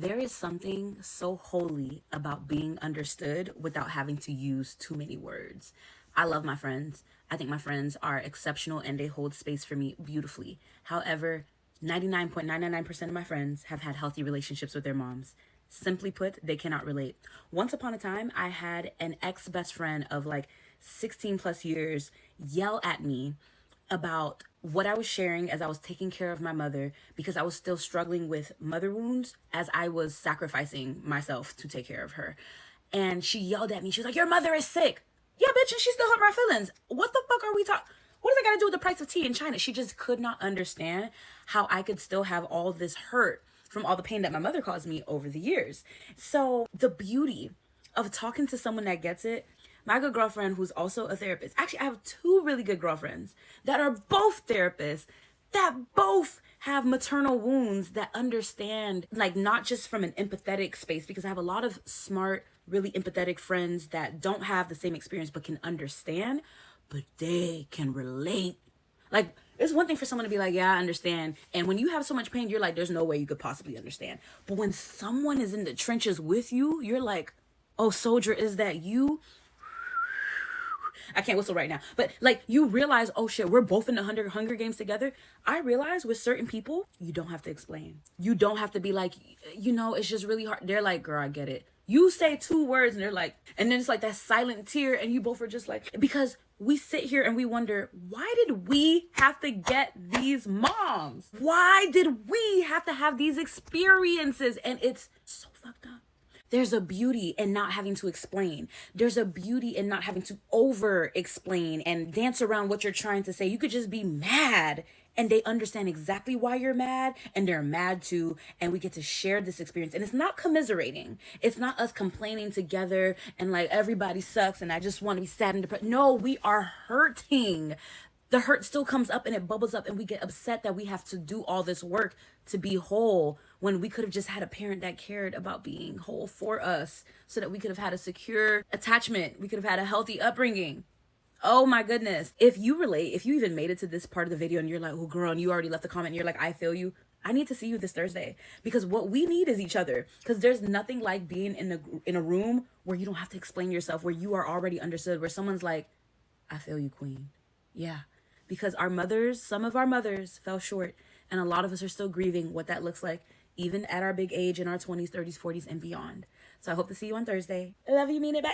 There is something so holy about being understood without having to use too many words. I love my friends. I think my friends are exceptional and they hold space for me beautifully. However, 99.999% of my friends have had healthy relationships with their moms. Simply put, they cannot relate. Once upon a time, I had an ex best friend of like 16 plus years yell at me about what I was sharing as I was taking care of my mother because I was still struggling with mother wounds as I was sacrificing myself to take care of her. And she yelled at me. She was like, "Your mother is sick." Yeah, bitch, and she still hurt my feelings. What the fuck are we talking? What does that got to do with the price of tea in China? She just could not understand how I could still have all this hurt from all the pain that my mother caused me over the years. So the beauty of talking to someone that gets it. My good girlfriend, who's also a therapist. Actually, I have two really good girlfriends that are both therapists that both have maternal wounds that understand, like, not just from an empathetic space, because I have a lot of smart, really empathetic friends that don't have the same experience but can understand, but they can relate. Like, it's one thing for someone to be like, yeah, I understand. And when you have so much pain, you're like, there's no way you could possibly understand. But when someone is in the trenches with you, you're like, oh, soldier, is that you? I can't whistle right now, but like you realize, oh shit, we're both in the Hunger Games together. I realize with certain people, you don't have to explain. You don't have to be like, it's just really hard. They're like, girl, I get it. You say two words and they're like, and then it's like that silent tear, and you both are just like, because we sit here and we wonder, why did we have to get these moms? Why did we have to have these experiences? And it's so fucked up. There's a beauty in not having to explain. There's a beauty in not having to over explain and dance around what you're trying to say. You could just be mad and they understand exactly why you're mad and they're mad too. And we get to share this experience. And it's not commiserating. It's not us complaining together and like everybody sucks and I just want to be sad and depressed. No, we are hurting. The hurt still comes up and it bubbles up and we get upset that we have to do all this work to be whole when we could have just had a parent that cared about being whole for us so that we could have had a secure attachment. We could have had a healthy upbringing. Oh my goodness. If you relate, if you even made it to this part of the video and you're like, oh girl, and you already left a comment and you're like, I feel you. I need to see you this Thursday because what we need is each other, because there's nothing like being in a room where you don't have to explain yourself, where you are already understood, where someone's like, I feel you, queen. Yeah. Because some of our mothers fell short, and a lot of us are still grieving what that looks like, even at our big age in our 20s, 30s, 40s, and beyond. So I hope to see you on Thursday. I love you, mean it. Bye.